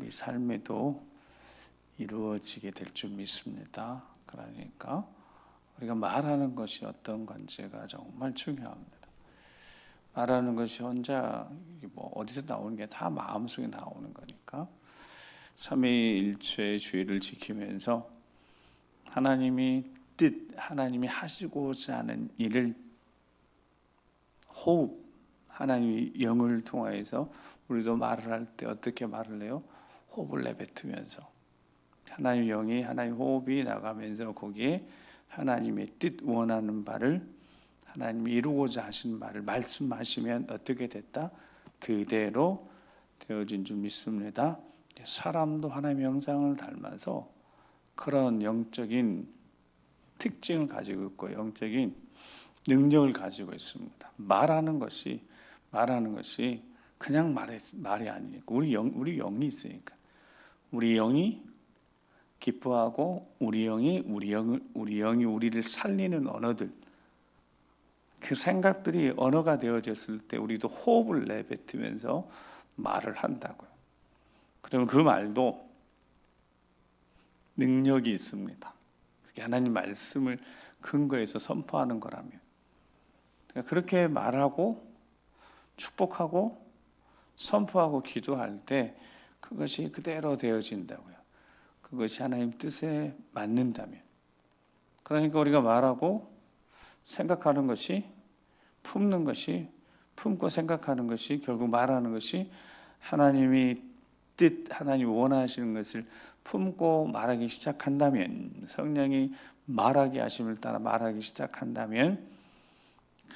우리 삶에도 이루어지게 될 줄 믿습니다. 그러니까 우리가 말하는 것이 어떤 건지가 정말 중요합니다. 말하는 것이 혼자 뭐 어디서 나오는 게 다 마음속에 나오는 거니까 삼위일체의 주의를 지키면서 하나님이 하시고자 하는 일을 호흡, 하나님이 영을 통하여서 우리도 말을 할 때 어떻게 말을 해요? 호흡을 내뱉으면서 하나님 영이, 하나님 호흡이 나가면서 거기에 하나님의 뜻 원하는 바를 하나님이 이루고자 하신 말을 말씀하시면 어떻게 됐다? 그대로 되어진 줄 믿습니다. 사람도 하나님의 형상을 닮아서 그런 영적인 특징을 가지고 있고 영적인 능력을 가지고 있습니다. 말하는 것이 그냥 말이 아니니까 우리 영이 있으니까 우리 영이 기뻐하고 우리 영이 우리를 살리는 언어들, 그 생각들이 언어가 되어졌을 때 우리도 호흡을 내뱉으면서 말을 한다고요. 그러면 그 말도 능력이 있습니다. 그게 하나님 말씀을 근거해서 선포하는 거라면, 그러니까 그렇게 말하고 축복하고 선포하고 기도할 때 그것이 그대로 되어진다고요. 그것이 하나님 뜻에 맞는다면. 그러니까 우리가 말하고 생각하는 것이, 품는 것이, 품고 생각하는 것이, 결국 말하는 것이 하나님이 하나님이 원하시는 것을 품고 말하기 시작한다면, 성령이 말하게 하심을 따라 말하기 시작한다면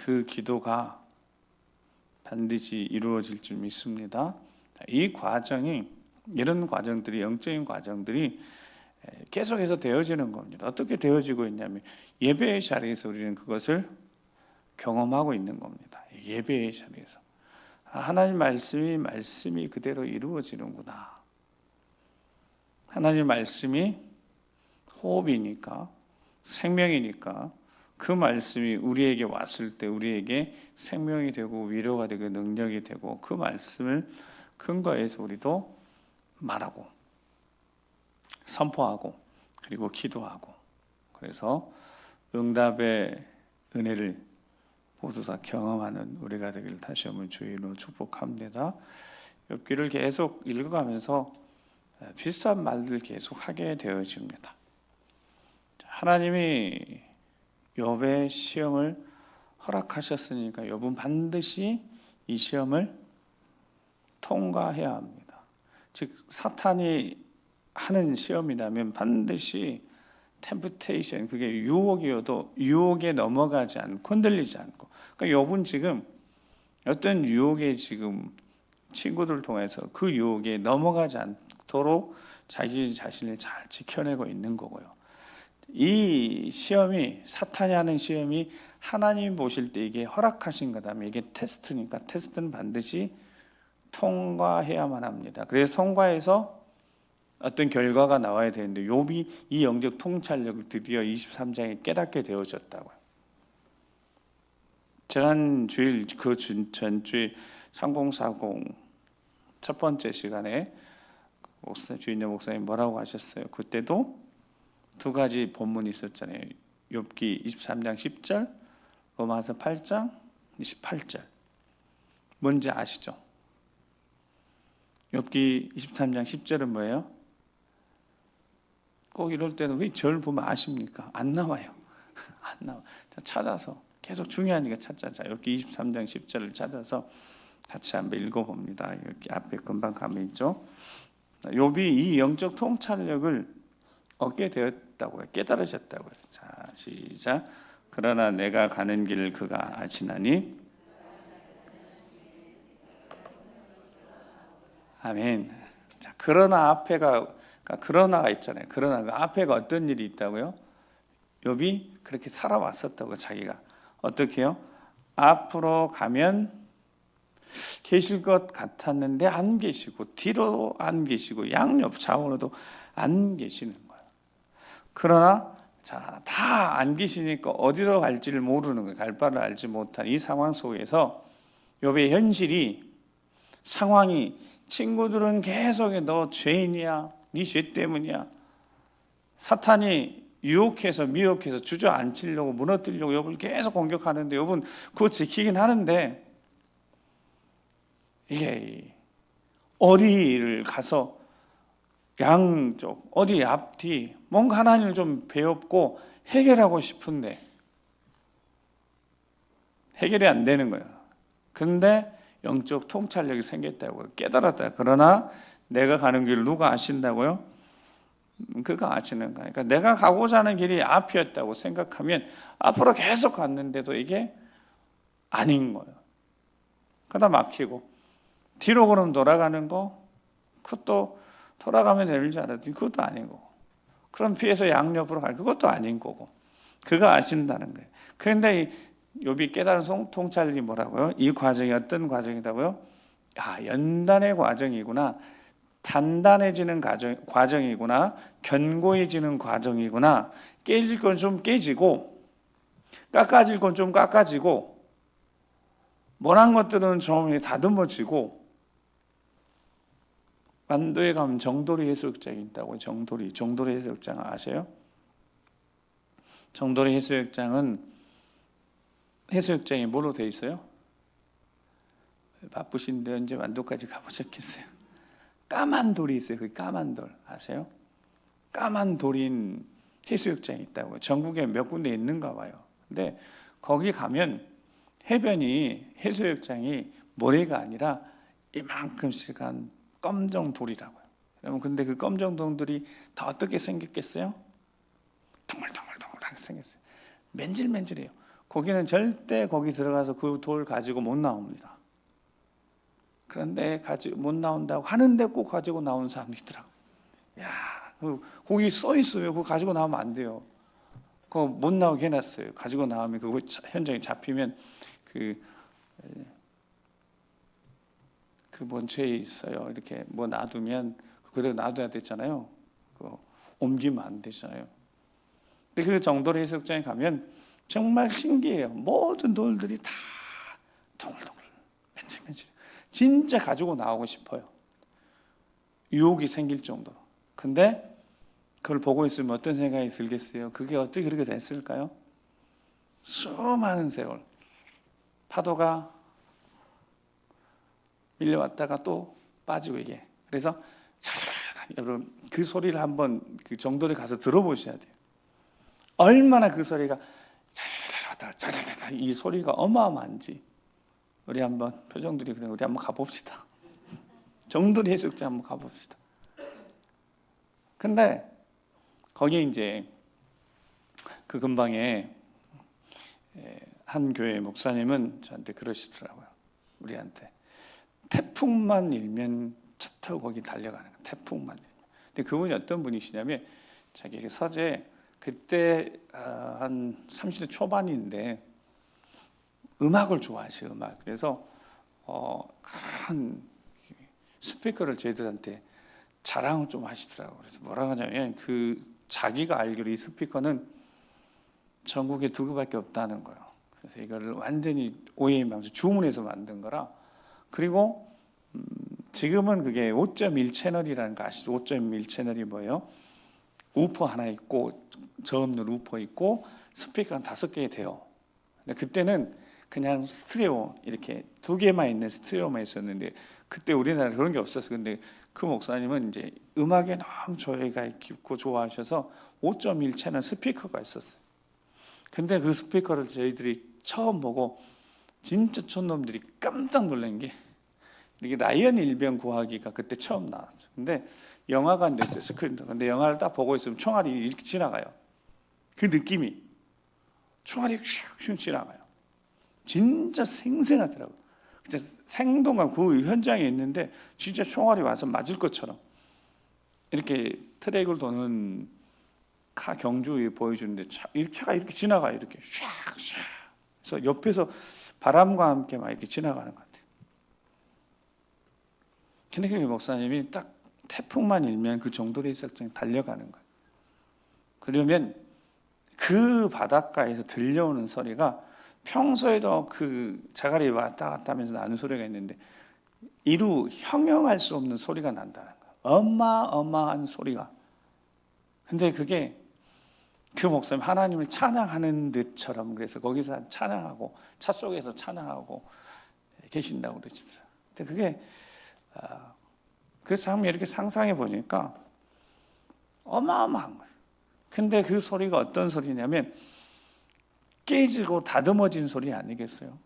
그 기도가 반드시 이루어질 줄 믿습니다. 이 과정이, 이런 과정들이, 영적인 과정들이 계속해서 되어지는 겁니다. 어떻게 되어지고 있냐면 예배의 자리에서 우리는 그것을 경험하고 있는 겁니다. 예배의 자리에서 하나님 말씀이 그대로 이루어지는구나. 하나님 말씀이 호흡이니까, 생명이니까 그 말씀이 우리에게 왔을 때 우리에게 생명이 되고 위로가 되고 능력이 되고, 그 말씀을 근거해서 우리도 말하고 선포하고 그리고 기도하고, 그래서 응답의 은혜를 모두 다 경험하는 우리가 되길 다시 한번 주의로 축복합니다. 욥기를 계속 읽어가면서 비슷한 말들 계속 하게 되어집니다. 하나님이 욥의 시험을 허락하셨으니까 욥은 반드시 이 시험을 통과해야 합니다. 즉 사탄이 하는 시험이라면 반드시 템프테이션, 그게 유혹이어도 유혹에 넘어가지 않고 흔들리지 않고, 그러니까 욥은 지금 어떤 유혹에 지금 친구들을 통해서 그 유혹에 넘어가지 않도록 자기 자신을 잘 지켜내고 있는 거고요. 이 시험이, 사탄이 하는 시험이 하나님이 보실 때 이게 허락하신 거다면 이게 테스트니까 테스트는 반드시 통과해야만 합니다. 그래서 통과해서 어떤 결과가 나와야 되는데 욥이 이 영적 통찰력을 드디어 23장에 깨닫게 되어졌다고요. 지난 주일, 그 전주일 3040 첫 번째 시간에 주인여 목사님 뭐라고 하셨어요? 그때도 두 가지 본문이 있었잖아요. 욥기 23장 10절, 로마서 8장 28절. 뭔지 아시죠? 욥기 23장 10절은 뭐예요? 꼭 이럴 때는 왜 절 보면 아십니까? 안 나와요. 안 나와. 찾아서 계속 중요하니까 찾자. 욥기 23장 10절을 찾아서 같이 한번 읽어봅니다. 여기 앞에 금방 가면 있죠. 욥이 이 영적 통찰력을 얻게 되었다고요. 깨달으셨다고요. 자, 시작. 그러나 내가 가는 길을 그가 아시나니. 아멘. 자, 그러나가 있잖아요. 그러나 그 앞에가 어떤 일이 있다고요? 욥이 그렇게 살아왔었다고. 자기가 어떻게 해요? 앞으로 가면 계실 것 같았는데 안 계시고, 뒤로 안 계시고, 양옆 좌우로도 안 계시는 거예요. 그러나 다 안 계시니까 어디로 갈지를 모르는 거예요. 갈 바를 알지 못한 이 상황 속에서 욥의 현실이, 상황이 친구들은 계속 너 죄인이야, 네 죄 때문이야. 사탄이 유혹해서 미혹해서 주저앉히려고 무너뜨리려고 욥을 계속 공격하는데 욥은 그거 지키긴 하는데, 이게 어디를 가서 양쪽 어디 앞뒤 뭔가 하나님을 좀 배웠고 해결하고 싶은데 해결이 안 되는 거예요. 근데 영적 통찰력이 생겼다고요. 깨달았다. 그러나 내가 가는 길을 누가 아신다고요? 그가 아시는 거예요. 그러니까 내가 가고자 하는 길이 앞이었다고 생각하면 앞으로 계속 갔는데도 이게 아닌 거예요. 그러다 막히고 뒤로 그럼 돌아가는 거, 그것도 돌아가면 되는 줄 알았더니 그것도 아니고, 그럼 피해서 양옆으로 갈 그것도 아닌 거고, 그가 아신다는 거예요. 그런데 이 욥이 깨달은 통찰이 뭐라고요? 이 과정이 어떤 과정이라고요? 연단의 과정이구나, 단단해지는 과정이구나, 견고해지는 과정이구나. 깨질 건 좀 깨지고 깎아질 건 좀 깎아지고 못한 것들은 좀 다듬어지고. 완도에 가면 정도리 해수욕장이 있다고. 정도리 해수욕장 아세요? 정도리 해수욕장은 해수욕장이 뭐로 되어 있어요? 바쁘신데 언제 완도까지 가보셨겠어요? 까만 돌이 있어요. 그 까만 돌 아세요? 까만 돌인 해수욕장이 있다고요. 전국에 몇 군데 있는가 봐요. 근데 거기 가면 해변이, 해수욕장이 모래가 아니라 이만큼씩 한 검정 돌이라고요. 여러분, 근데 그 검정 돌들이 다 어떻게 생겼겠어요? 동글동글동글하게 생겼어요. 맨질맨질해요. 거기는 절대 거기 들어가서 그 돌 가지고 못 나옵니다. 그런데 가지고 못 나온다고 하는데 꼭 가지고 나오는 사람이 있더라고요. 야, 거기 써 있어요. 그거 가지고 나오면 안 돼요. 그거 못 나오게 해놨어요. 가지고 나오면 그거 현장에 잡히면 그 원초에 있어요. 이렇게 뭐 놔두면 그대로 놔둬야 되잖아요. 그거 옮기면 안 되잖아요. 근데 그 정도로 해수욕장에 가면 정말 신기해요. 모든 돌들이 다 동글동글 맨질맨질. 진짜 가지고 나오고 싶어요. 유혹이 생길 정도로. 근데 그걸 보고 있으면 어떤 생각이 들겠어요? 그게 어떻게 그렇게 됐을까요? 수많은 세월 파도가 밀려왔다가 또 빠지고, 이게 그래서 여러분 그 소리를 한번 그 정도에 가서 들어보셔야 돼요. 얼마나 그 소리가 이 소리가 어마어마한지. 우리 한번 표정들이 그래. 우리 한번 가봅시다. 정도리 해수욕장 한번 가봅시다. 근데 거기 이제 그 근방에 한 교회 목사님은 저한테 그러시더라고요. 우리한테 태풍만 일면 차 타고 거기 달려가는 거예요. 태풍만 일면. 근데 그분이 어떤 분이시냐면 자기 서재 그때 한 30대 초반인데 음악을 좋아하셔요. 음악. 그래서 큰 스피커를 저희들한테 자랑을 좀 하시더라고요. 그래서 뭐라고 하냐면 그 자기가 알기로 이 스피커는 전국에 2개밖에 없다는 거예요. 그래서 이거를 완전히 OEM 방식 주문해서 만든 거라. 그리고 지금은 그게 5.1 채널이라는 거 아시죠? 5.1 채널이 뭐예요? 우퍼 하나 있고 저음률 우퍼 있고 스피커가 5개 돼요. 근데 그때는 그냥 스테레오 이렇게 2개만 있는 스테레오만 있었는데 그때 우리나라에 그런 게 없었어요. 근데 그 목사님은 이제 음악에 너무 조예가 깊고 좋아하셔서 5.1 채널 스피커가 있었어요. 근데 그 스피커를 저희들이 처음 보고 진짜 촌놈들이 깜짝 놀란 게 이게 라이언 일병 구하기가 그때 처음 나왔어요. 근데 영화가 안 됐어요. 스크린도. 근데 영화를 딱 보고 있으면 총알이 이렇게 지나가요. 그 느낌이 총알이 슉슉 지나가요. 진짜 생생하더라고요. 진짜 생동감 그 현장에 있는데 진짜 총알이 와서 맞을 것처럼 이렇게 트랙을 도는 카 경주에 보여주는데 차가 이렇게 지나가요. 이렇게 샥샥. 그래서 옆에서 바람과 함께 막 이렇게 지나가는 것 같아요. 근데 그 목사님이 딱 태풍만 일면 그 정도의 해수욕장에 달려가는 거예요. 그러면 그 바닷가에서 들려오는 소리가 평소에도 그 자갈이 왔다 갔다 하면서 나는 소리가 있는데 형용할 수 없는 소리가 난다는 거예요. 어마어마한 소리가. 근데 그게 그 목사님 하나님을 찬양하는 듯처럼, 그래서 거기서 찬양하고 차 속에서 찬양하고 계신다고 그러십니다. 근데 그게 그 장면 이렇게 상상해 보니까 어마어마한 거예요. 근데 그 소리가 어떤 소리냐면 깨지고 다듬어진 소리 아니겠어요?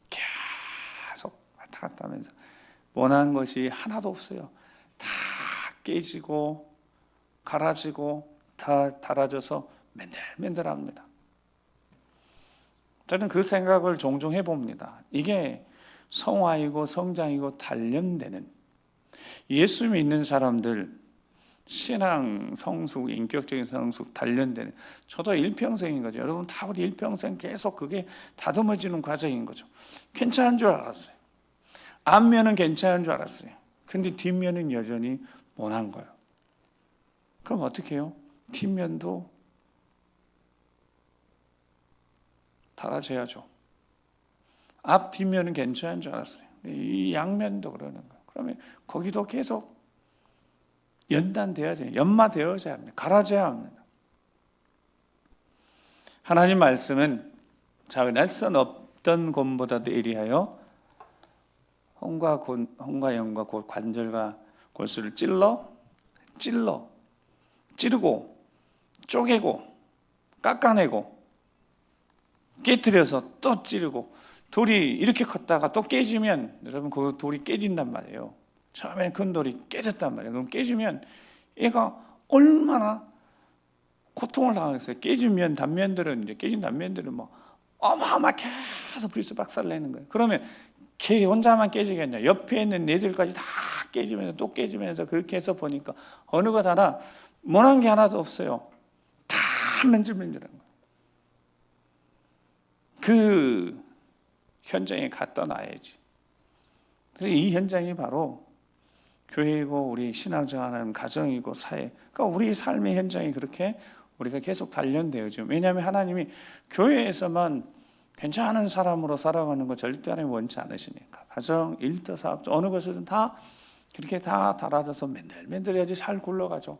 계속 왔다 갔다 하면서 원하는 것이 하나도 없어요. 다 깨지고 갈아지고 다 달아져서 맨들맨들합니다. 저는 그 생각을 종종 해봅니다. 이게 성화이고 성장이고 단련되는, 예수 믿는 사람들 신앙 성숙, 인격적인 성숙 단련되는, 저도 일평생인 거죠. 여러분 다 우리 일평생 계속 그게 다듬어지는 과정인 거죠. 괜찮은 줄 알았어요. 앞면은 괜찮은 줄 알았어요. 근데 뒷면은 여전히 못한 거예요. 그럼 어떻게 해요? 뒷면도 달아져야죠. 앞 뒷면은 괜찮은 줄 알았어요. 이 양면도 그러는 거예요. 그러면 거기도 계속 연단되어져야, 연마되어져야 합니다. 갈아져야 합니다. 하나님 말씀은 자, 낯선 없던 곰보다도 예리하여 홍과 영과 곧 관절과 골수를 찌르고 쪼개고 깎아내고 깨트려서 또 찌르고, 돌이 이렇게 컸다가 또 깨지면 여러분 그 돌이 깨진단 말이에요. 처음에는 큰 돌이 깨졌단 말이에요. 그럼 깨지면 얘가 얼마나 고통을 당하겠어요. 깨지면 단면들은, 이제 깨진 단면들은 뭐 어마어마하게 계속 불수 박살내는 거예요. 그러면 걔 혼자만 깨지겠냐? 옆에 있는 애들까지 다 깨지면서 또 깨지면서 그렇게 해서 보니까 어느 것 하나 못한 게 하나도 없어요. 다 맨질맨질한 거예요. 그 현장에 갖다 놔야지. 그래서 이 현장이 바로 교회이고 우리 신앙생활하는 가정이고 사회, 그러니까 우리 삶의 현장이 그렇게 우리가 계속 단련되어져. 왜냐하면 하나님이 교회에서만 괜찮은 사람으로 살아가는 거 절대 하나님 원치 않으시니까. 가정, 일터, 사업, 어느 것이든 다 그렇게 다 달아져서 맨들맨들해야지 잘 굴러가죠.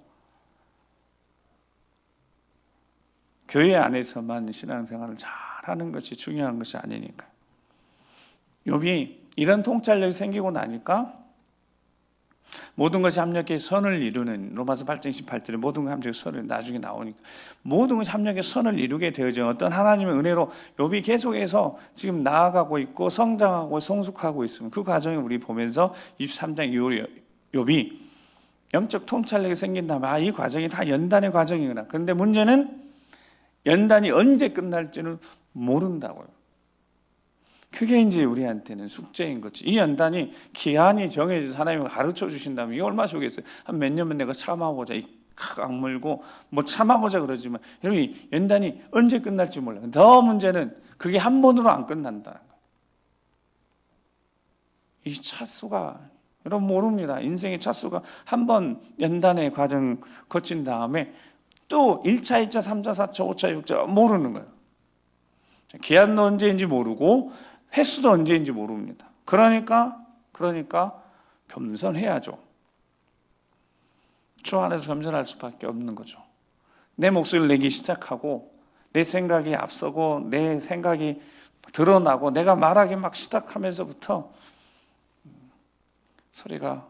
교회 안에서만 신앙생활을 잘하는 것이 중요한 것이 아니니까. 욥이 이런 통찰력이 생기고 나니까 모든 것이 합력해 선을 이루는, 로마서 8장 18절에 모든 것이 합력해 선을, 나중에 나오니까 모든 것이 합력해 선을 이루게 되어져 어떤 하나님의 은혜로 욥이 계속해서 지금 나아가고 있고 성장하고 성숙하고 있습니다. 그 과정을 우리 보면서 23장 이후에 욥이 영적 통찰력이 생긴다면 이 과정이 다 연단의 과정이구나. 그런데 문제는 연단이 언제 끝날지는 모른다고요. 그게 이제 우리한테는 숙제인 거지. 이 연단이 기한이 정해져서 하나님이 가르쳐 주신다면 이게 얼마나 좋겠어요. 한 몇 년만 내가 참아보자, 악물고 뭐 참아보자 그러지만 여러분 이 연단이 언제 끝날지 몰라요. 더 문제는 그게 한 번으로 안 끝난다는 거예요. 이 차수가 여러분 모릅니다. 인생의 차수가 한 번 연단의 과정 거친 다음에 또 1차, 2차, 3차, 4차, 5차, 6차 모르는 거예요. 기한도 언제인지 모르고 횟수도 언제인지 모릅니다. 그러니까 겸손해야죠. 주 안에서 겸손할 수밖에 없는 거죠. 내 목소리를 내기 시작하고 내 생각이 앞서고 내 생각이 드러나고 내가 말하기 막 시작하면서부터 소리가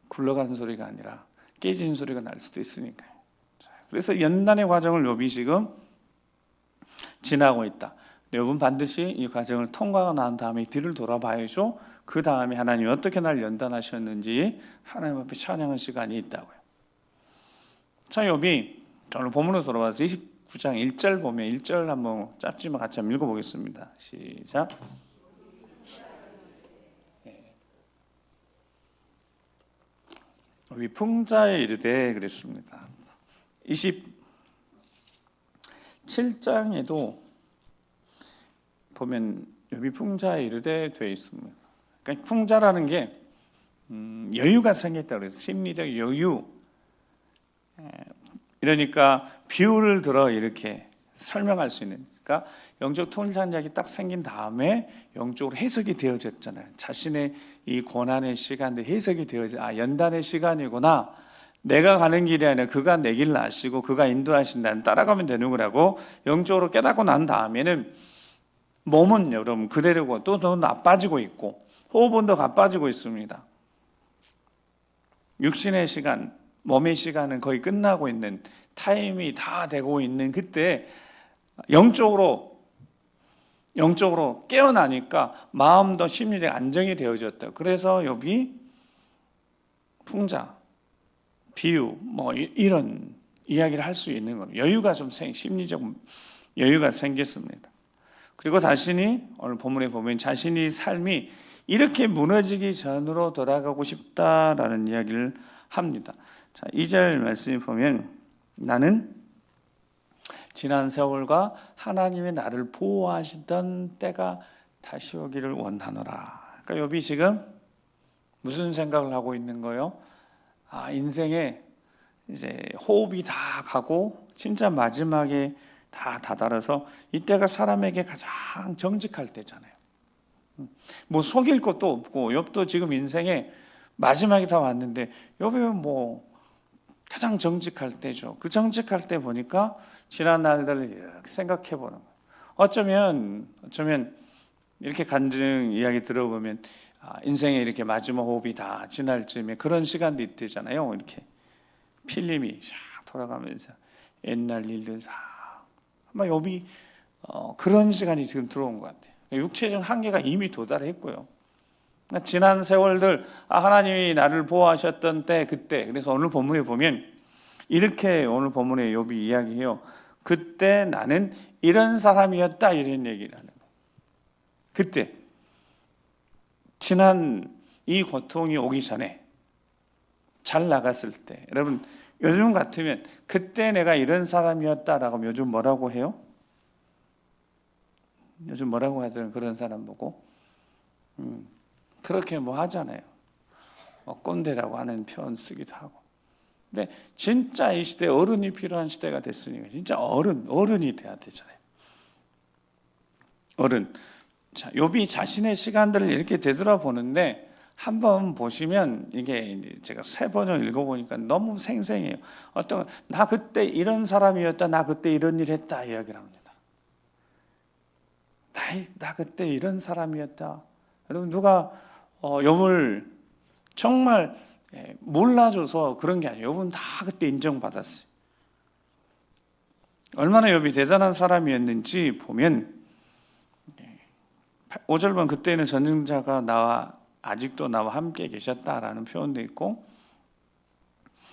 굴러가는 소리가 아니라 깨지는 소리가 날 수도 있으니까요. 그래서 연단의 과정을 욥이 지금 지나고 있다. 욥은 반드시 이 과정을 통과하고 난 다음에 뒤를 돌아봐야죠. 그 다음에 하나님이 어떻게 날 연단하셨는지 하나님 앞에 찬양하는 시간이 있다고요. 자, 욥이 오늘 본문으로 돌아와서 29장 1절 보면 1절 한번 짧지만 같이 한번 읽어보겠습니다. 시작. 욥이 풍자에 이르되 그랬습니다. 27장에도 보면 욥이 풍자에 이르되 되어 있습니다. 그러니까 풍자라는 게 여유가 생겼다고 그래서 심리적 여유. 이러니까 비유를 들어 이렇게 설명할 수 있는, 그러니까 영적 통찰력이 딱 생긴 다음에 영적으로 해석이 되어졌잖아요. 자신의 이 고난의 시간들 해석이 되어져, 연단의 시간이구나, 내가 가는 길이 아니라 그가 내 길을 아시고 그가 인도하신다는, 따라가면 되는 거라고 영적으로 깨닫고 난 다음에는 몸은 여러분 그대로고 또 더 나빠지고 있고 호흡은 더 가빠지고 있습니다. 육신의 시간, 몸의 시간은 거의 끝나고 있는 타임이 다 되고 있는 그때 영적으로 깨어나니까 마음도 심리적 안정이 되어졌다. 그래서 욥이 풍자, 비유 뭐 이런 이야기를 할 수 있는 겁니다. 여유가 좀 심리적 여유가 생겼습니다. 그리고 자신이 오늘 본문에 보면 자신이 삶이 이렇게 무너지기 전으로 돌아가고 싶다라는 이야기를 합니다. 자, 2절 말씀을 보면 나는 지난 세월과 하나님이 나를 보호하시던 때가 다시 오기를 원하노라. 그러니까 욥이 지금 무슨 생각을 하고 있는 거예요? 인생에 이제 호흡이 다 가고 진짜 마지막에 다 다다라서 이때가 사람에게 가장 정직할 때잖아요. 뭐 속일 것도 없고 욥도 지금 인생에 마지막이 다 왔는데 욥이 뭐 가장 정직할 때죠. 그 정직할 때 보니까 지난 날들을 이렇게 생각해 보는 거예요. 어쩌면 이렇게 간증 이야기 들어보면 인생에 이렇게 마지막 호흡이 다 지날 쯤에 그런 시간도 있대잖아요. 이렇게 필름이 샥 돌아가면서 옛날 일들 싹 아마 욥이 그런 시간이 지금 들어온 것 같아요. 육체적 한계가 이미 도달했고요. 지난 세월들 하나님이 나를 보호하셨던 때 그때, 그래서 오늘 본문에 보면 이렇게 오늘 본문에 욥이 이야기해요. 그때 나는 이런 사람이었다, 이런 얘기를 하는 거예요. 그때 지난 이 고통이 오기 전에 잘 나갔을 때, 여러분 요즘 같으면 그때 내가 이런 사람이었다라고 하면 요즘 뭐라고 해요? 요즘 뭐라고 하더라고요. 그런 사람 보고 그렇게 뭐 하잖아요. 꼰대라고 하는 표현 쓰기도 하고. 근데 진짜 이 시대에 어른이 필요한 시대가 됐으니까 진짜 어른이 돼야 되잖아요. 어른. 자, 욥이 자신의 시간들을 이렇게 되돌아보는데 한번 보시면 이게 제가 3번을 읽어보니까 너무 생생해요. 나 그때 이런 사람이었다, 나 그때 이런 일 했다 이야기를 합니다. 나 그때 이런 사람이었다. 여러분 누가 욥을 정말 몰라줘서 그런 게 아니에요. 욥은 다 그때 인정받았어요. 얼마나 욥이 대단한 사람이었는지 보면 5절 보면 그때는 전능자가 아직도 나와 함께 계셨다라는 표현도 있고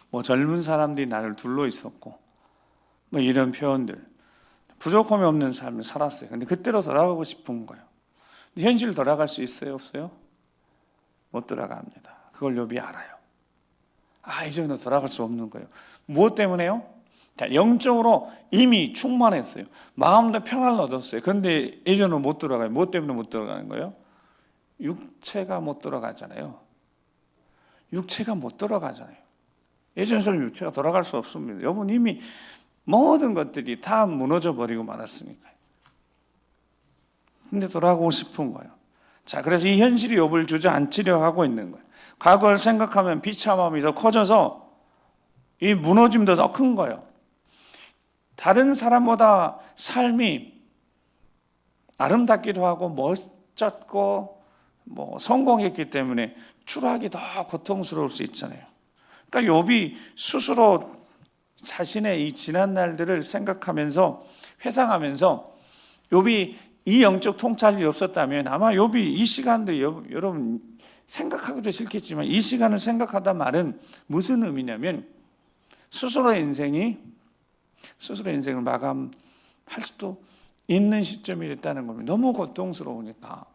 뭐 젊은 사람들이 나를 둘러 있었고 뭐 이런 표현들, 부족함이 없는 삶을 살았어요. 근데 그때로 돌아가고 싶은 거예요. 근데 현실 돌아갈 수 있어요, 없어요? 못 돌아갑니다. 그걸 욥이 알아요. 이제는 돌아갈 수 없는 거예요. 무엇 때문에요? 자, 영적으로 이미 충만했어요. 마음도 평안을 얻었어요. 그런데 예전으로 못 돌아가요. 무엇 때문에 못 돌아가는 거예요? 육체가 못 돌아가잖아요. 육체가 못 돌아가잖아요. 예전처럼 육체가 돌아갈 수 없습니다. 여러분 이미 모든 것들이 다 무너져 버리고 말았으니까요. 근데 돌아가고 싶은 거예요. 자, 그래서 이 현실이 욥을 주저앉히려 하고 있는 거예요. 과거를 생각하면 비참함이 더 커져서 이 무너짐도 더 큰 거예요. 다른 사람보다 삶이 아름답기도 하고 멋졌고 뭐 성공했기 때문에 추락이 더 고통스러울 수 있잖아요. 그러니까 욥이 스스로 자신의 이 지난 날들을 생각하면서 회상하면서 욥이 이 영적 통찰이 없었다면 아마 욥이 이 시간도 여러분 생각하기도 싫겠지만 이 시간을 생각하다 말은 무슨 의미냐면 스스로의 인생을 마감할 수도 있는 시점이 됐다는 겁니다. 너무 고통스러우니까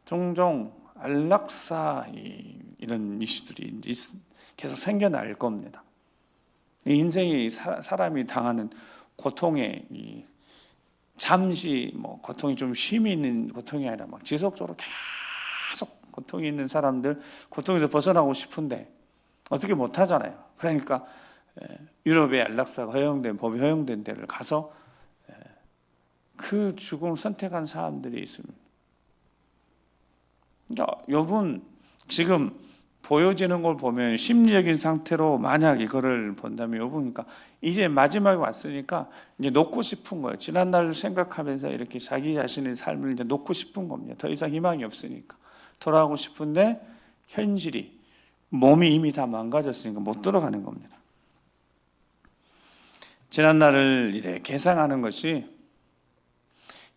종종 안락사 이런 이슈들이 이제 계속 생겨날 겁니다. 인생이 사람이 당하는 고통에 잠시 뭐 고통이 좀 쉼이 있는 고통이 아니라 막 지속적으로 계속 고통이 있는 사람들, 고통에서 벗어나고 싶은데 어떻게 못 하잖아요. 그러니까 유럽의 안락사가 법이 허용된 데를 가서 그 죽음을 선택한 사람들이 있습니다. 그러니까 욥은 지금 보여지는 걸 보면 심리적인 상태로 만약 이거를 본다면 욥은 이제 마지막에 왔으니까 이제 놓고 싶은 거예요. 지난날을 생각하면서 이렇게 자기 자신의 삶을 이제 놓고 싶은 겁니다. 더 이상 희망이 없으니까 돌아가고 싶은데 현실이 몸이 이미 다 망가졌으니까 못 돌아가는 겁니다. 지난날을 이렇게 계상하는 것이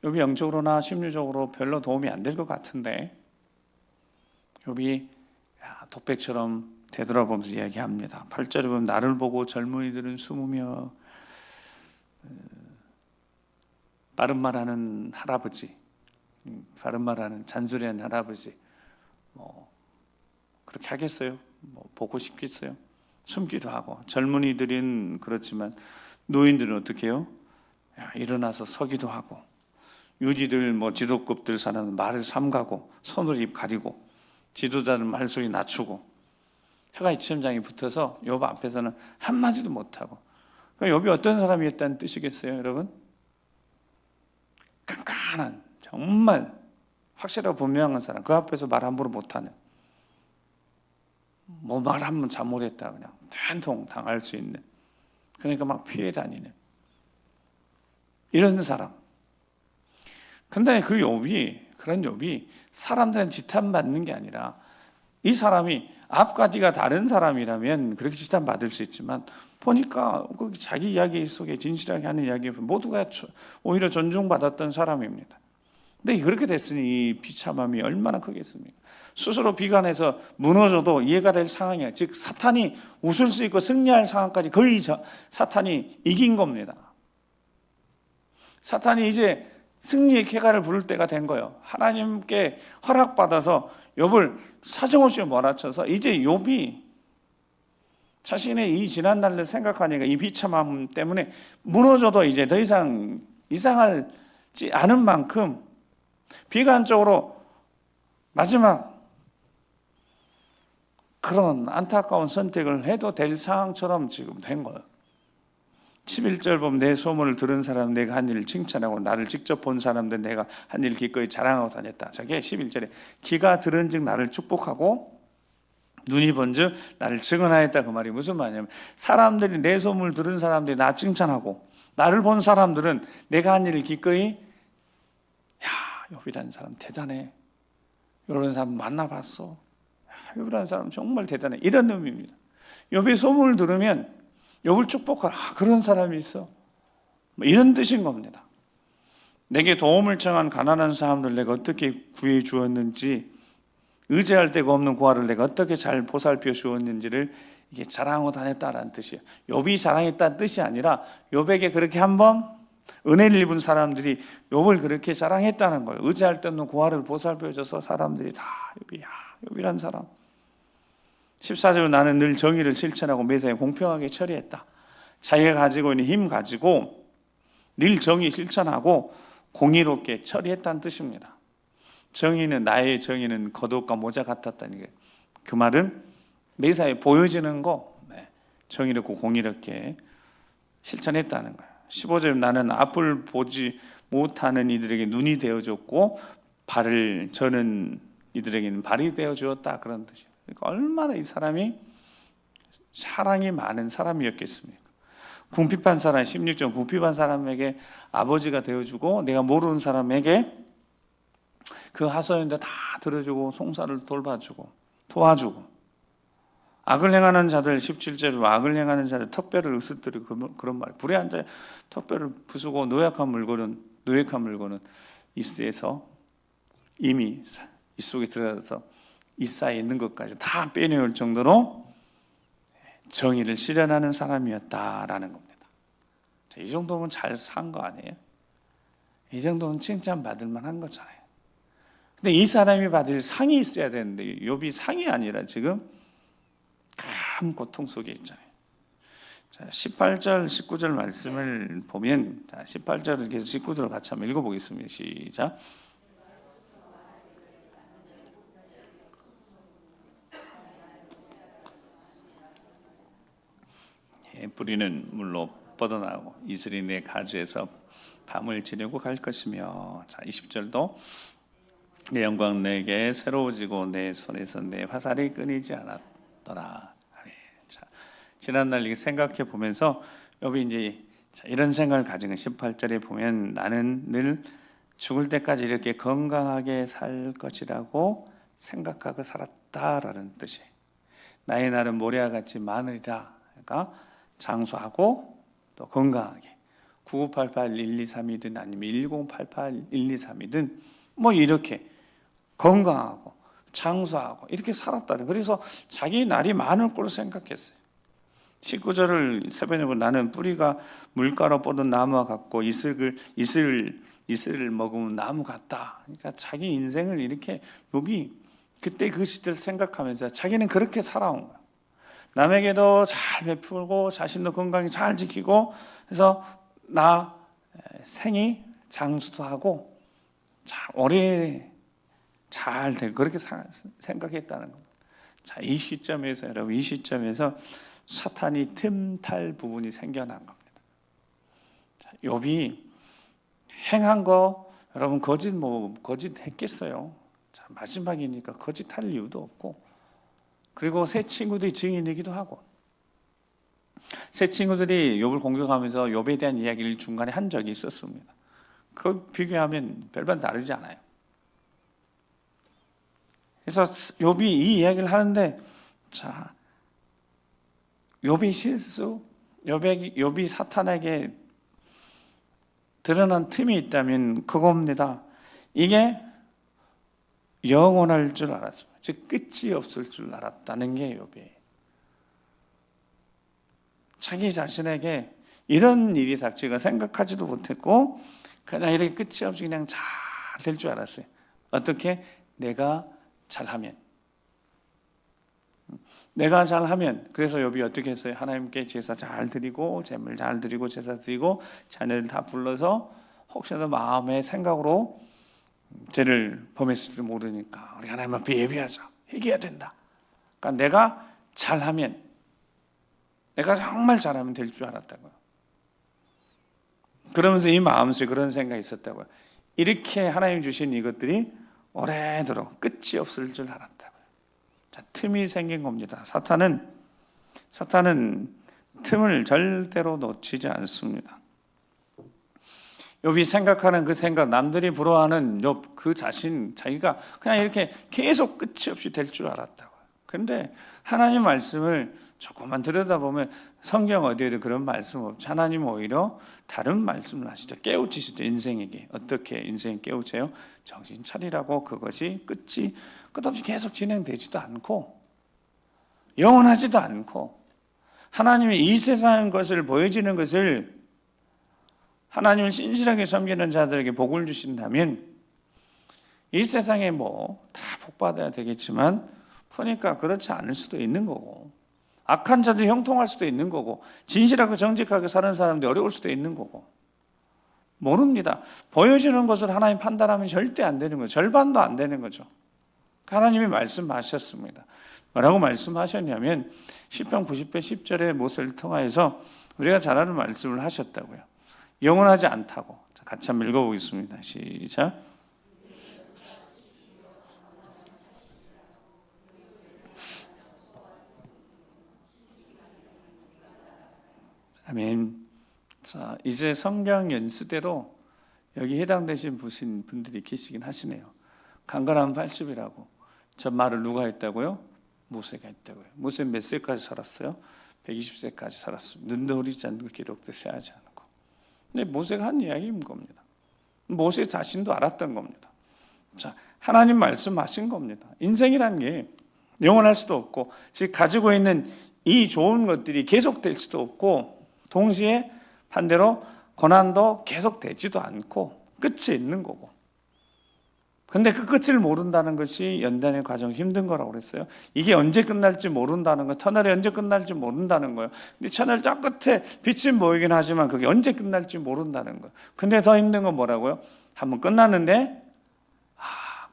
욥이 영적으로나 심리적으로 별로 도움이 안 될 것 같은데 욥이 독백처럼 되돌아보면서 이야기합니다. 8절에 보면 나를 보고 젊은이들은 숨으며 바른 말하는 할아버지, 바른 말하는 잔소리하는 할아버지 그렇게 하겠어요? 보고 싶겠어요? 숨기도 하고 젊은이들은 그렇지만 노인들은 어떻게 해요? 일어나서 서기도 하고 유지들 지도급들 사람은 말을 삼가고 손으로 입 가리고 지도자는 말소리 낮추고 혀가 이치험장에 붙어서 욥 앞에서는 한마디도 못하고 욥이 어떤 사람이었다는 뜻이겠어요 여러분? 깐깐한 정말 확실하고 분명한 사람 그 앞에서 말 함부로 못하는 말하면 잘못했다 그냥 된통 당할 수 있는 그러니까 막 피해 다니는 이런 사람. 근데 그 그런 욥이 사람들은 지탄받는 게 아니라 이 사람이 앞가지가 다른 사람이라면 그렇게 지탄받을 수 있지만 보니까 자기 이야기 속에 진실하게 하는 이야기 모두가 오히려 존중받았던 사람입니다. 근데 그렇게 됐으니 이 비참함이 얼마나 크겠습니까? 스스로 비관해서 무너져도 이해가 될 상황이에요. 즉 사탄이 웃을 수 있고 승리할 상황까지 거의 사탄이 이긴 겁니다. 사탄이 이제 승리의 쾌가를 부를 때가 된 거예요. 하나님께 허락받아서 욥을 사정없이 몰아쳐서 이제 욥이 자신의 이 지난 날을 생각하니까 이 비참함 때문에 무너져도 이제 더 이상 이상하지 않은 만큼 비관적으로 마지막 그런 안타까운 선택을 해도 될 상황처럼 지금 된 거예요. 11절 보면 내 소문을 들은 사람은 내가 한 일을 칭찬하고 나를 직접 본 사람들 내가 한 일을 기꺼이 자랑하고 다녔다. 저게 11절에 귀가 들은 즉 나를 축복하고 눈이 본 즉 나를 증언하였다. 그 말이 무슨 말이냐면 사람들이 내 소문을 들은 사람들이 나 칭찬하고 나를 본 사람들은 내가 한 일을 기꺼이 욥이라는 사람 대단해. 이런 사람 만나봤어. 욥이라는 사람 정말 대단해. 이런 의미입니다. 욥의 소문을 들으면 욥을 축복하라. 그런 사람이 있어. 이런 뜻인 겁니다. 내게 도움을 청한 가난한 사람들 내가 어떻게 구해 주었는지 의지할 데가 없는 고아를 내가 어떻게 잘 보살펴 주었는지를 이게 자랑하고 다녔다라는 뜻이에요. 욥이 자랑했다는 뜻이 아니라 욥에게 그렇게 한번 은혜를 입은 사람들이 욥을 그렇게 자랑했다는 거예요. 의지할 데 없는 고아를 보살펴 줘서 사람들이 다 욥이란 사람. 14절로 나는 늘 정의를 실천하고 매사에 공평하게 처리했다. 자기가 가지고 있는 힘 가지고 늘 정의 실천하고 공의롭게 처리했다는 뜻입니다. 나의 정의는 겉옷과 모자 같았다는 게 그 말은 매사에 보여지는 거 정의롭고 공의롭게 실천했다는 거예요. 15절 나는 앞을 보지 못하는 이들에게 눈이 되어줬고 발을 저는 이들에게는 발이 되어주었다 그런 뜻이에요. 그러니까 얼마나 이 사람이 사랑이 많은 사람이었겠습니까? 궁핍한 사람, 16절 궁핍한 사람에게 아버지가 되어주고 내가 모르는 사람에게 그 하소연도 다 들어주고 송사를 돌봐주고 도와주고 악을 행하는 자들 17절로 악을 행하는 자들 턱뼈를 으스뜨리고 그런 말 불의한 자의 턱뼈를 부수고 노약한 물건은 이스에서 이미 이 속에 들어가서 이사에 있는 것까지 다 빼내올 정도로 정의를 실현하는 사람이었다라는 겁니다. 이 정도면 잘 산 거 아니에요? 이 정도면 칭찬받을 만한 거잖아요. 근데 이 사람이 받을 상이 있어야 되는데 욥이 상이 아니라 지금 큰 고통 속에 있잖아요. 자, 18절, 19절 말씀을 보면 18절을 계속 19절을 같이 한번 읽어보겠습니다. 시작. 뿌리는 물로 뻗어나오고 이슬이 내 가지에서 밤을 지내고 갈 것이며. 자, 20절도 내 영광 내게 새로워지고 내 손에서 내 화살이 끊이지 않았더라. 아멘. 자, 지난날 이렇게 생각해 보면서 여기 이제 이런 생각을 가진 거 18절에 보면 나는 늘 죽을 때까지 이렇게 건강하게 살 것이라고 생각하고 살았다라는 뜻이. 나의 날은 모래와 같이 많으리라. 그러니까 장수하고 또 건강하게 9988-123이든 아니면 1088-123이든 뭐 이렇게 건강하고 장수하고 이렇게 살았다는. 그래서 자기 날이 많을 거로 생각했어요. 19절을 새벽에 보면 나는 뿌리가 물가로 뻗은 나무와 같고 이슬을 먹으면 나무 같다. 그러니까 자기 인생을 이렇게 욥이 그때 그 시절 생각하면서 자기는 그렇게 살아온 거야. 남에게도 잘 베풀고 자신도 건강히 잘 지키고 그래서 나 생이 장수도 하고 오래 잘 되고 그렇게 생각했다는 겁니다. 자, 이 시점에서 여러분 이 시점에서 사탄이 틈탈 부분이 생겨난 겁니다. 욥이 행한 거 여러분 거짓 했겠어요. 자, 마지막이니까 거짓할 이유도 없고 그리고 새 친구들이 증인이기도 하고 새 친구들이 욥을 공격하면서 욥에 대한 이야기를 중간에 한 적이 있었습니다. 그걸 비교하면 별반 다르지 않아요. 그래서 욥이 이 이야기를 하는데 자, 욥의 실수, 욥이 사탄에게 드러난 틈이 있다면 그겁니다. 이게 영원할 줄 알았습니다. 즉 끝이 없을 줄 알았다는 게 욥이에요. 자기 자신에게 이런 일이 닥치가 생각하지도 못했고 그냥 이렇게 끝이 없이 그냥 잘 될 줄 알았어요. 어떻게? 내가 잘하면. 그래서 욥이 어떻게 했어요? 하나님께 제사 잘 드리고 재물 잘 드리고 제사 드리고 자녀를 다 불러서 혹시라도 마음의 생각으로 죄를 범했을지도 모르니까 우리 하나님 앞에 예배하자. 회개해야 된다. 그러니까 내가 잘하면, 내가 정말 잘하면 될 줄 알았다고요. 그러면서 이 마음속에 그런 생각이 있었다고요. 이렇게 하나님 주신 이것들이 오래도록 끝이 없을 줄 알았다고요. 자, 틈이 생긴 겁니다. 사탄은 틈을 절대로 놓치지 않습니다. 욥이 생각하는 그 생각, 남들이 부러워하는 욥 그 자신, 자기가 그냥 이렇게 계속 끝이 없이 될 줄 알았다고요. 그런데 하나님 말씀을 조금만 들여다보면 성경 어디에도 그런 말씀 없죠. 하나님 오히려 다른 말씀을 하시죠. 깨우치시죠. 인생에게. 어떻게 인생 깨우쳐요? 정신 차리라고. 그것이 끝이 끝없이 계속 진행되지도 않고 영원하지도 않고 하나님의 이 세상 것을 보여지는 것을 하나님을 신실하게 섬기는 자들에게 복을 주신다면 이 세상에 뭐 다 복받아야 되겠지만 보니까 그렇지 않을 수도 있는 거고 악한 자들이 형통할 수도 있는 거고 진실하고 정직하게 사는 사람들이 어려울 수도 있는 거고 모릅니다. 보여지는 것을 하나님 판단하면 절대 안 되는 거죠. 절반도 안 되는 거죠. 하나님이 말씀하셨습니다. 뭐라고 말씀하셨냐면 시편 90편 10절의 모세를 통하여서 우리가 잘 아는 말씀을 하셨다고요. 영원하지 않다고. 같이 한번 읽어보겠습니다. 시작. 아멘. 자, 이제 성경 연수대로 여기 해당되신 분들이 계시긴 하시네요. 강건한 80이라고. 저 말을 누가 했다고요? 모세가 했다고요. 모세 몇 세까지 살았어요? 120세까지 살았어요. 눈도 흐리지 않고 기록도 쇠하지 않고. 근데 모세가 한 이야기인 겁니다. 모세 자신도 알았던 겁니다. 자, 하나님 말씀하신 겁니다. 인생이란 게 영원할 수도 없고, 즉 가지고 있는 이 좋은 것들이 계속될 수도 없고, 동시에 반대로 고난도 계속되지도 않고 끝이 있는 거고. 근데 그 끝을 모른다는 것이 연단의 과정 힘든 거라고 그랬어요. 이게 언제 끝날지 모른다는 거, 터널이 언제 끝날지 모른다는 거예요. 근데 터널 저 끝에 빛이 보이긴 하지만 그게 언제 끝날지 모른다는 거예요. 근데 더 힘든 건 뭐라고요? 한번 끝났는데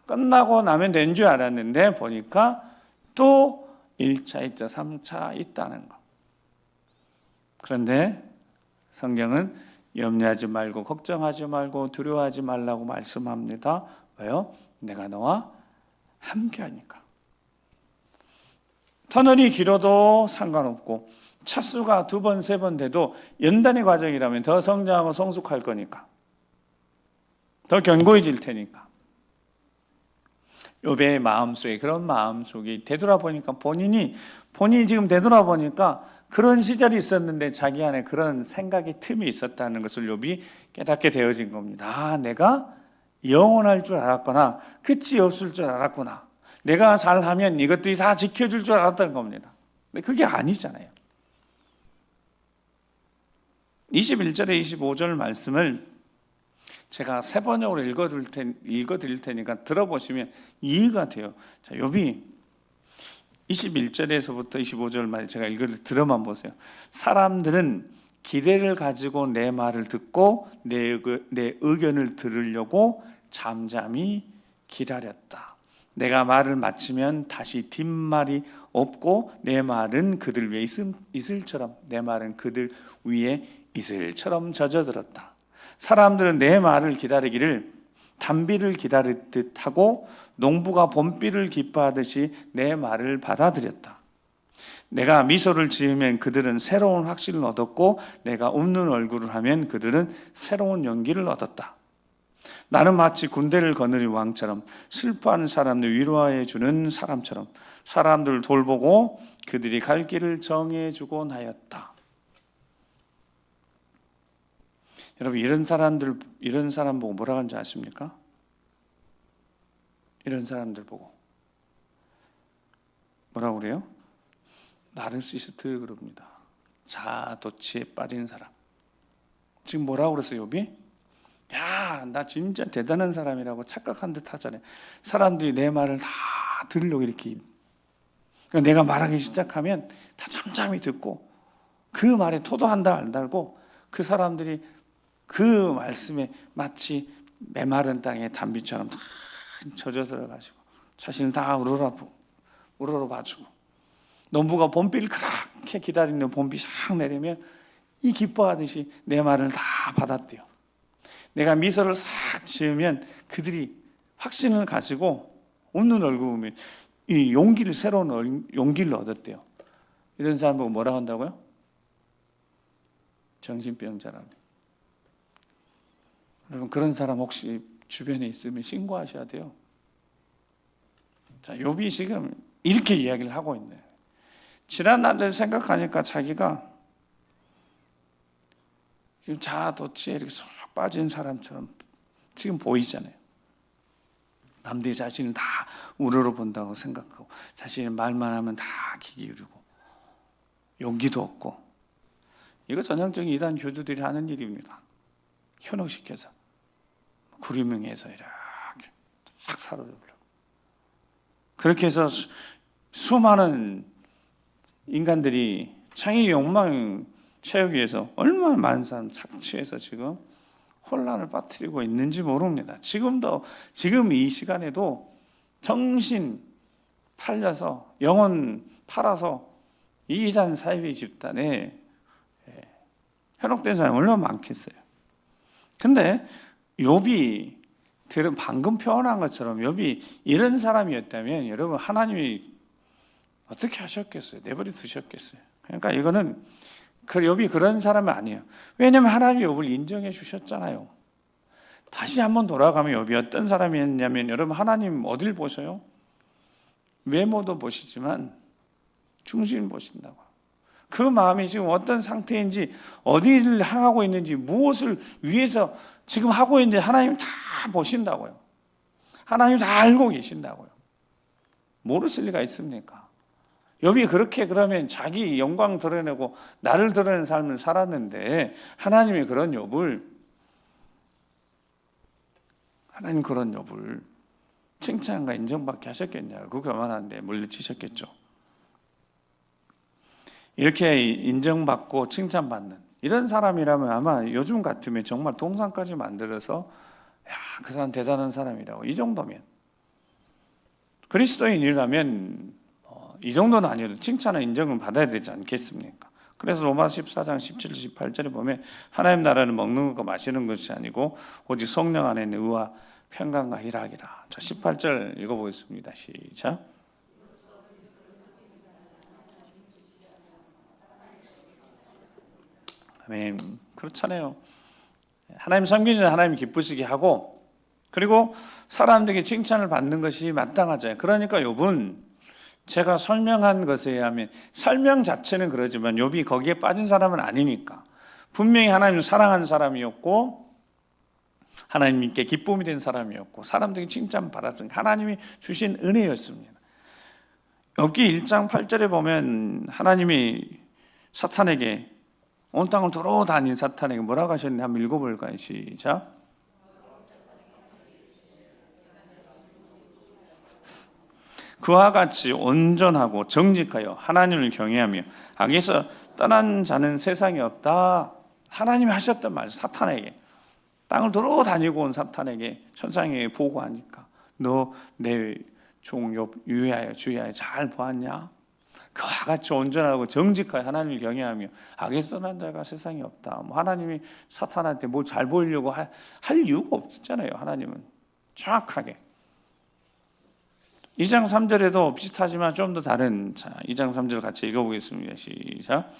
끝나고 나면 된 줄 알았는데 보니까 또 1차, 2차, 3차 있다는 거. 그런데 성경은 염려하지 말고 걱정하지 말고 두려워하지 말라고 말씀합니다. 왜요? 내가 너와 함께하니까. 터널이 길어도 상관없고 차수가 2번, 3번 돼도 연단의 과정이라면 더 성장하고 성숙할 거니까, 더 견고해질 테니까. 욥의 마음속에 그런 마음속이 되돌아보니까 본인이 지금 되돌아보니까 그런 시절이 있었는데 자기 안에 그런 생각의 틈이 있었다는 것을 욥이 깨닫게 되어진 겁니다. 아, 내가 영원할 줄 알았구나. 끝이 없을 줄 알았구나. 내가 잘하면 이것들이 다 지켜줄 줄 알았던 겁니다. 근데 그게 아니잖아요. 21절에 25절 말씀을 제가 3번역으로 읽어드릴 테니까 들어보시면 이해가 돼요. 자, 욥이 21절에서부터 25절만 제가 들어만 보세요. 사람들은 기대를 가지고 내 말을 듣고 내 의견을 들으려고 잠잠히 기다렸다. 내가 말을 마치면 다시 뒷말이 없고 내 말은 그들 위에 이슬처럼, 내 말은 그들 위에 이슬처럼 젖어들었다. 사람들은 내 말을 기다리기를 단비를 기다리듯 하고 농부가 봄비를 기뻐하듯이 내 말을 받아들였다. 내가 미소를 지으면 그들은 새로운 확신을 얻었고 내가 웃는 얼굴을 하면 그들은 새로운 용기를 얻었다. 나는 마치 군대를 거느린 왕처럼 슬퍼하는 사람들 위로해 주는 사람처럼 사람들을 돌보고 그들이 갈 길을 정해 주곤 하였다. 여러분, 이런 사람 보고 뭐라 하는지 아십니까? 이런 사람들 보고 뭐라고 그래요? 나르시스트 그럽니다. 자아도취에 빠진 사람. 지금 뭐라고 그랬어요, 욥이? 야, 나 진짜 대단한 사람이라고 착각한 듯 하잖아요. 사람들이 내 말을 다 들으려고 이렇게, 그러니까 내가 말하기 시작하면 다 잠잠히 듣고 그 말에 토도 한 달 안 달고 그 사람들이 그 말씀에 마치 메마른 땅에 단비처럼 다 젖어 들어가지고 자신을 다 우러러 봐주고, 농부가 봄비를 그렇게 기다리는 봄비 싹 내리면 이 기뻐하듯이 내 말을 다 받았대요. 내가 미소를 싹 지으면 그들이 확신을 가지고 웃는 얼굴 보면 이 새로운 용기를 얻었대요. 이런 사람 보고 뭐라고 한다고요? 정신병자라고. 여러분, 그런 사람 혹시 주변에 있으면 신고하셔야 돼요. 자, 욥이 지금 이렇게 이야기를 하고 있네요. 지난 날을 생각하니까 자기가 지금 자아도취에 이렇게 쏙 빠진 사람처럼 지금 보이잖아요. 남들이 자신을 다 우러러 본다고 생각하고 자신이 말만 하면 다 귀 기울이고 용기도 없고, 이거 전형적인 이단 교주들이 하는 일입니다. 현혹시켜서 구리명해서 이렇게 딱 사로잡으려고. 그렇게 해서 수많은 인간들이 자기 욕망 채우기 위해서 얼마나 많은 사람 착취해서 지금 혼란을 빠뜨리고 있는지 모릅니다. 지금 이 시간에도 정신 팔려서 영혼 팔아서 이 이단 사이비 집단에 현혹된 사람이 얼마나 많겠어요. 근데 욥이 방금 표현한 것처럼 욥이 이런 사람이었다면 여러분, 하나님이 어떻게 하셨겠어요? 내버려 두셨겠어요? 그러니까 이거는 욥이 그런 사람은 아니에요. 왜냐하면 하나님이 욥을 인정해 주셨잖아요. 다시 한번 돌아가면 욥이 어떤 사람이었냐면, 여러분, 하나님 어딜 보셔요? 외모도 보시지만 중심을 보신다고. 그 마음이 지금 어떤 상태인지, 어디를 향하고 있는지, 무엇을 위해서 지금 하고 있는지 하나님 다 보신다고요. 하나님 다 알고 계신다고요. 모르실 리가 있습니까? 욥이 그렇게 그러면 자기 영광 드러내고 나를 드러내는 삶을 살았는데 하나님 그런 욥을 칭찬과 인정받게 하셨겠냐고. 그 교만한데 물리치셨겠죠. 이렇게 인정받고 칭찬받는 이런 사람이라면 아마 요즘 같으면 정말 동상까지 만들어서 야, 그 사람 대단한 사람이라고. 이 정도면 그리스도인이라면 이 정도는 아니어도 칭찬과 인정을 받아야 되지 않겠습니까? 그래서 로마 14장 17, 18절에 보면 하나님 나라는 먹는 것과 마시는 것이 아니고 오직 성령 안에 있는 의와 평강과 희락이라. 자, 18절 읽어보겠습니다. 시작. 아멘. 그렇잖아요. 하나님 섬기는 하나님 기쁘시게 하고, 그리고 사람들에게 칭찬을 받는 것이 마땅하잖아요. 그러니까 욥은 제가 설명한 것에 의하면, 설명 자체는 그러지만 욥이 거기에 빠진 사람은 아니니까 분명히 하나님을 사랑하는 사람이었고 하나님께 기쁨이 된 사람이었고 사람들에게 칭찬 받았으니까 하나님이 주신 은혜였습니다. 욥기 1장 8절에 보면 하나님이 사탄에게, 온 땅을 돌아다닌 사탄에게 뭐라고 하셨는지 한번 읽어볼까요? 시작. 그와 같이 온전하고 정직하여 하나님을 경외하며 악에서 떠난 자는 세상에 없다. 하나님이 하셨단 말이에요. 사탄에게, 땅을 돌아다니고 온 사탄에게, 천상에게 보고하니까 너 내 종 욥 유의하여 주의하여 잘 보았냐? 그와 같이 온전하고 정직하여 하나님을 경외하며 악에서 떠난 자가 세상에 없다. 하나님이 사탄한테 뭘 잘 보이려고 할 이유가 없잖아요. 하나님은 정확하게. 2장 3절에도 비슷하지만 좀 더 다른, 자, 2장 3절 같이 읽어보겠습니다. 시작.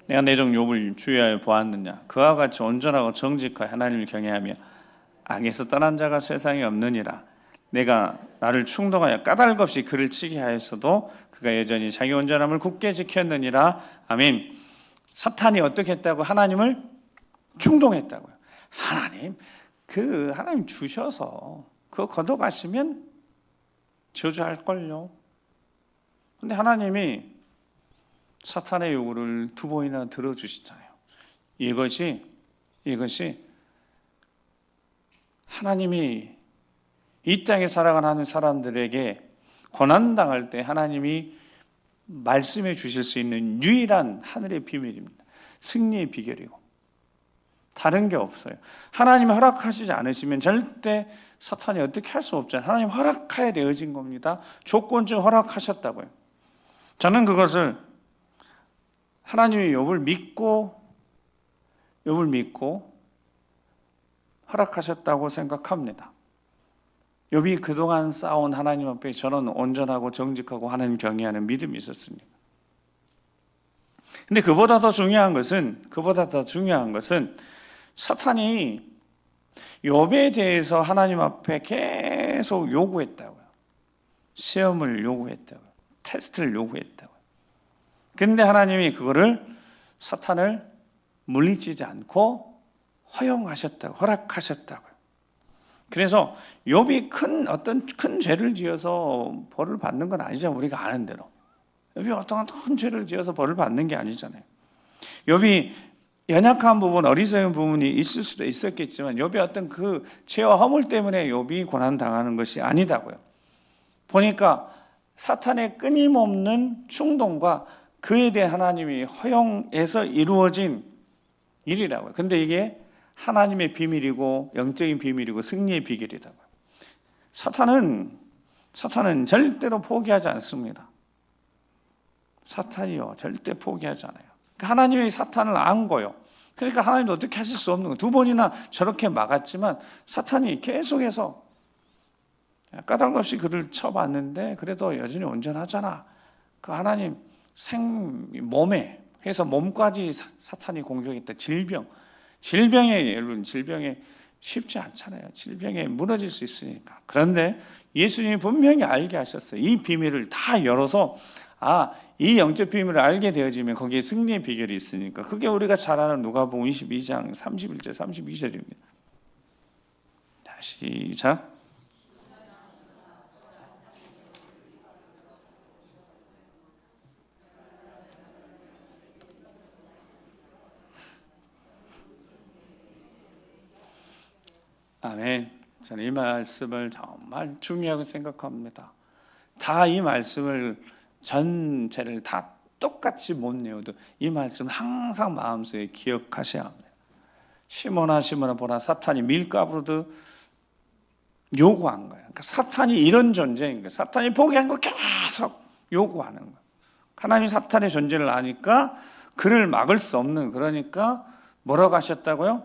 내가 내 종 욥을 주의하여 보았느냐? 그와 같이 온전하고 정직하여 하나님을 경외하며 악에서 떠난 자가 세상에 없느니라. 내가 나를 충동하여 까닭 없이 그를 치게 하였어도 그가 여전히 자기 온전함을 굳게 지켰느니라. 아멘. 사탄이 어떻게 했다고? 하나님을 충동했다고요. 하나님 주셔서 그거 걷어가시면 저주할걸요. 근데 하나님이 사탄의 요구를 2번이나 들어주시잖아요. 이것이 하나님이 이 땅에 살아가는 사람들에게 고난당할 때 하나님이 말씀해 주실 수 있는 유일한 하늘의 비밀입니다. 승리의 비결이고 다른 게 없어요. 하나님이 허락하시지 않으시면 절대 사탄이 어떻게 할 수 없잖아요. 하나님 허락해야 되어진 겁니다. 조건적 허락하셨다고요. 저는 그것을 하나님이 욥을 믿고 허락하셨다고 생각합니다. 욥이 그동안 쌓아온 하나님 앞에 저는 온전하고 정직하고 하나님 경외하는 믿음이 있었습니다. 근데 그보다 더 중요한 것은 사탄이 욥에 대해서 하나님 앞에 계속 요구했다고요. 시험을 요구했다고요. 테스트를 요구했다고요. 근데 하나님이 그거를, 사탄을 물리치지 않고 허락하셨다고요. 그래서 욥이 어떤 큰 죄를 지어서 벌을 받는 건 아니죠. 우리가 아는 대로. 욥이 어떤 큰 죄를 지어서 벌을 받는 게 아니잖아요. 욥이 연약한 부분, 어리석은 부분이 있을 수도 있었겠지만 욥이 어떤 그 죄와 허물 때문에 욥이 고난 당하는 것이 아니다고요. 보니까 사탄의 끊임없는 충동과 그에 대해 하나님이 허용해서 이루어진 일이라고요. 근데 이게 하나님의 비밀이고 영적인 비밀이고 승리의 비결이라고요. 사탄은 절대로 포기하지 않습니다. 사탄이요, 절대 포기하지 않아요. 하나님이 사탄을 안 거요. 그러니까 하나님도 어떻게 하실 수 없는 거예요. 2번이나 저렇게 막았지만 사탄이 계속해서 까닭 없이 그를 쳐봤는데 그래도 여전히 온전하잖아. 그 하나님 몸에 해서 몸까지 사탄이 공격했다. 질병에 쉽지 않잖아요. 질병에 무너질 수 있으니까. 그런데 예수님이 분명히 알게 하셨어요. 이 비밀을 다 열어서 이 영적 비밀을 알게 되어지면 거기에 승리의 비결이 있으니까. 그게 우리가 잘 아는 누가복음 22장 31절 32절입니다. 시작. 아멘. 저는 이 말씀을 정말 중요하게 생각합니다. 다 이 말씀을 전체를 다 똑같이 못 내어도 이 말씀 항상 마음속에 기억하셔야 합니다. 시몬아 보라, 사탄이 밀가루도 요구한 거예요. 그러니까 사탄이 이런 존재인 거예요. 사탄이 포기한 거 계속 요구하는 거예요. 하나님이 사탄의 존재를 아니까 그를 막을 수 없는, 그러니까 뭐라고 하셨다고요?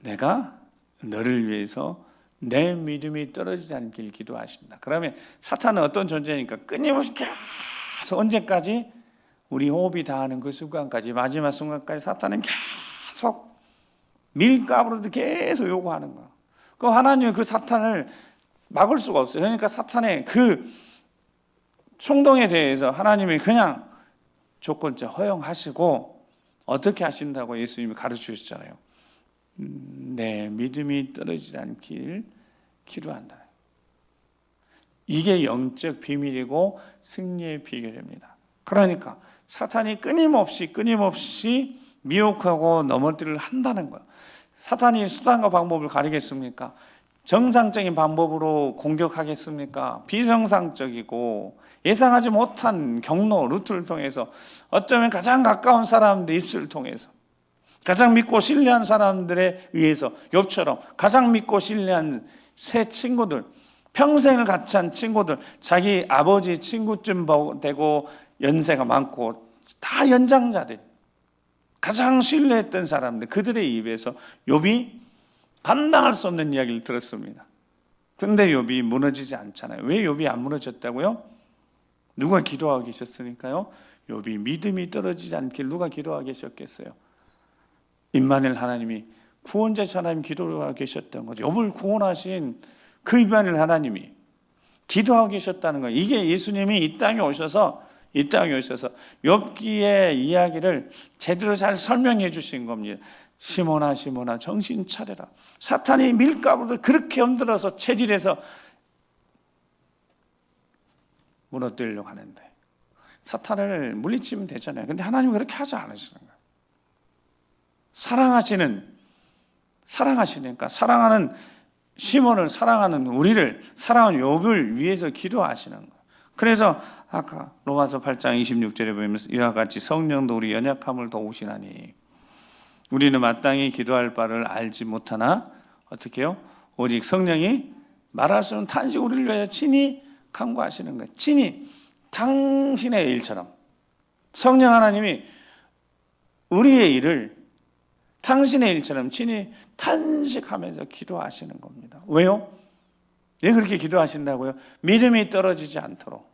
내가 너를 위해서 내 믿음이 떨어지지 않길 기도하신다. 그러면 사탄은 어떤 존재니까 끊임없이 계속 언제까지? 우리 호흡이 닿는 그 순간까지, 마지막 순간까지 사탄은 계속 밀가루로도 계속 요구하는 거야. 그럼 하나님은 그 사탄을 막을 수가 없어요. 그러니까 사탄의 그衝動에 대해서 하나님이 그냥 조건적 허용하시고 어떻게 하신다고 예수님이 가르쳐 주셨잖아요. 내 믿음이 떨어지지 않길 기도한다. 이게 영적 비밀이고 승리의 비결입니다. 그러니까 사탄이 끊임없이 미혹하고 넘어뜨리를 한다는 거예요. 사탄이 수단과 방법을 가리겠습니까? 정상적인 방법으로 공격하겠습니까? 비정상적이고 예상하지 못한 경로, 루트를 통해서, 어쩌면 가장 가까운 사람들 입술을 통해서, 가장 믿고 신뢰한 사람들에 의해서, 욥처럼 가장 믿고 신뢰한 새 친구들, 평생을 같이 한 친구들, 자기 아버지 친구쯤 되고 연세가 많고 다 연장자들, 가장 신뢰했던 사람들, 그들의 입에서 욥이 감당할 수 없는 이야기를 들었습니다. 근데 욥이 무너지지 않잖아요. 왜 욥이 안 무너졌다고요? 누가 기도하고 계셨으니까요. 욥이 믿음이 떨어지지 않길 누가 기도하고 계셨겠어요? 임마누엘 하나님이, 구원자신 하나님 기도하고 계셨던 거죠. 욥을 구원하신 그 임마누엘 하나님이 기도하고 계셨다는 거예요. 이게 예수님이 이 땅에 오셔서 욥기의 이야기를 제대로 잘 설명해 주신 겁니다. 시몬아 시몬아 정신 차려라. 사탄이 밀가루를 그렇게 흔들어서 체질에서 무너뜨리려고 하는데 사탄을 물리치면 되잖아요. 근데 하나님은 그렇게 하지 않으시는 거예요. 사랑하시니까 사랑하는 시몬을, 사랑하는 우리를, 사랑하는 욥을 위해서 기도하시는 거예요. 그래서 아까 로마서 8장 26절에 보면 이와 같이 성령도 우리 연약함을 도우시나니 우리는 마땅히 기도할 바를 알지 못하나 어떻게 해요? 오직 성령이 말할 수 없는 탄식 우리를 위하여 친히 간구하시는 거예요. 친히 당신의 일처럼 성령 하나님이 우리의 일을 당신의 일처럼 친히 탄식하면서 기도하시는 겁니다. 왜요? 왜 그렇게 기도하신다고요? 믿음이 떨어지지 않도록,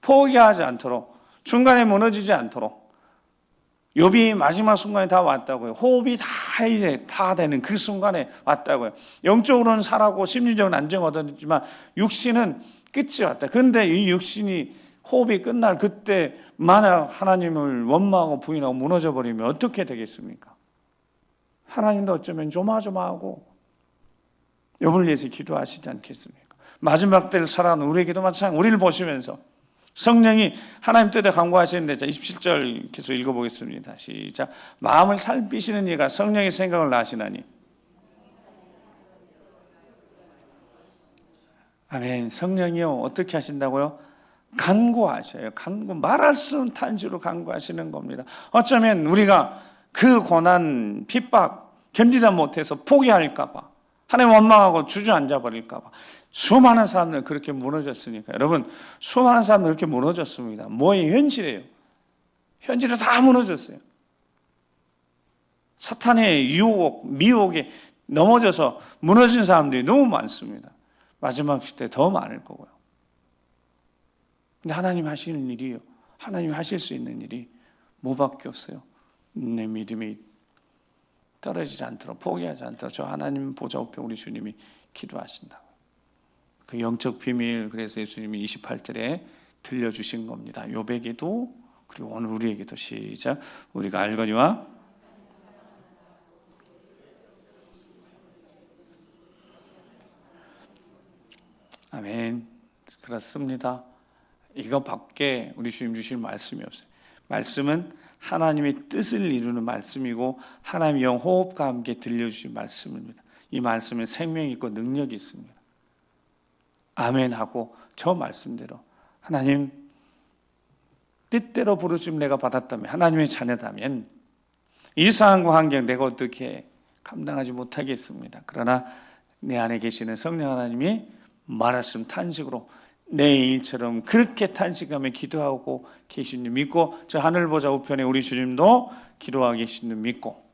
포기하지 않도록, 중간에 무너지지 않도록. 욥이 마지막 순간에 다 왔다고요. 호흡이 다 되는 그 순간에 왔다고요. 영적으로는 살아고 심리적으로는 안정 얻었지만 육신은 끝이 왔다. 그런데 이 육신이 호흡이 끝날 그때 만약 하나님을 원망하고 부인하고 무너져 버리면 어떻게 되겠습니까? 하나님도 어쩌면 조마조마하고 욥을 위해서 기도하시지 않겠습니까? 마지막 때를 살아가는 우리에게도 마찬가지. 우리를 보시면서 성령이 하나님 뜻에 간구하시는데, 자 27절 계속 읽어보겠습니다. 시작. 마음을 살피시는 이가 성령의 생각을 아시나니. 아멘. 성령이요 어떻게 하신다고요? 간구하셔요. 말할 수 없는 탄지로 간구하시는 겁니다. 어쩌면 우리가 그 고난, 핍박 견디다 못해서 포기할까 봐, 하나님 원망하고 주저앉아 버릴까 봐 수많은 사람들은 그렇게 무너졌으니까. 여러분, 수많은 사람들은 그렇게 무너졌습니다. 뭐의 현실이에요? 현실은 다 무너졌어요. 사탄의 유혹, 미혹에 넘어져서 무너진 사람들이 너무 많습니다. 마지막 시대 더 많을 거고요. 근데 하나님 하시는 일이요, 하나님 하실 수 있는 일이 뭐밖에 없어요? 내 믿음이 떨어지지 않도록, 포기하지 않도록 저 하나님 보좌 앞에 우리 주님이 기도하신다고. 그 영적 비밀, 그래서 예수님이 28절에 들려주신 겁니다. 욥에게도 그리고 오늘 우리에게도. 시작. 우리가 알거니와 아멘. 그렇습니다. 이거밖에 우리 주님 주실 말씀이 없어요. 말씀은 하나님의 뜻을 이루는 말씀이고 하나님의 영 호흡과 함께 들려주신 말씀입니다. 이 말씀에 생명이 있고 능력이 있습니다. 아멘하고 저 말씀대로 하나님 뜻대로 부르심 내가 받았다면, 하나님의 자녀다면 이 상황과 환경 내가 어떻게 감당하지 못하겠습니다. 그러나 내 안에 계시는 성령 하나님이 말씀 탄식으로 내 일처럼 그렇게 탄식하며 기도하고 계신 줄 믿고, 저 하늘 보좌 우편에 우리 주님도 기도하고 계신 줄 믿고,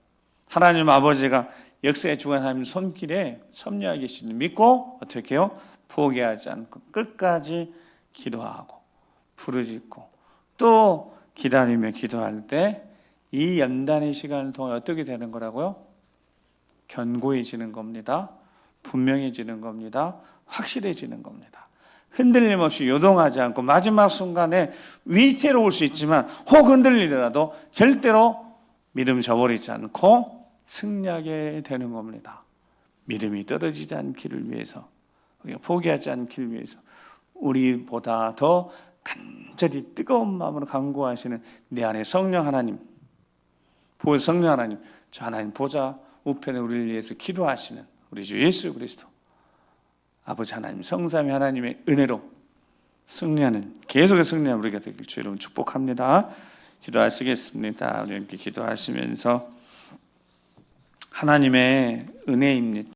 하나님 아버지가 역사의 주관 하나님 손길에 섭리하고 계신 줄 믿고, 어떻게 해요? 포기하지 않고 끝까지 기도하고 부르짖고 또 기다리며 기도할 때 이 연단의 시간을 통해 어떻게 되는 거라고요? 견고해지는 겁니다. 분명해지는 겁니다. 확실해지는 겁니다. 흔들림 없이 요동하지 않고 마지막 순간에 위태로울 수 있지만 혹 흔들리더라도 절대로 믿음 저버리지 않고 승리하게 되는 겁니다. 믿음이 떨어지지 않기를 위해서, 포기하지 않기를 위해서 우리보다 더 간절히 뜨거운 마음으로 간구하시는 내 안에 성령 하나님, 성령 하나님, 저 하나님 보좌 우편에 우리를 위해서 기도하시는 우리 주 예수 그리스도 아버지 하나님, 성삼위 하나님의 은혜로 승리하는, 계속해서 승리하는 우리가 되길 주 여러분 축복합니다. 기도하시겠습니다. 우리 함께 기도하시면서 하나님의 은혜입니다.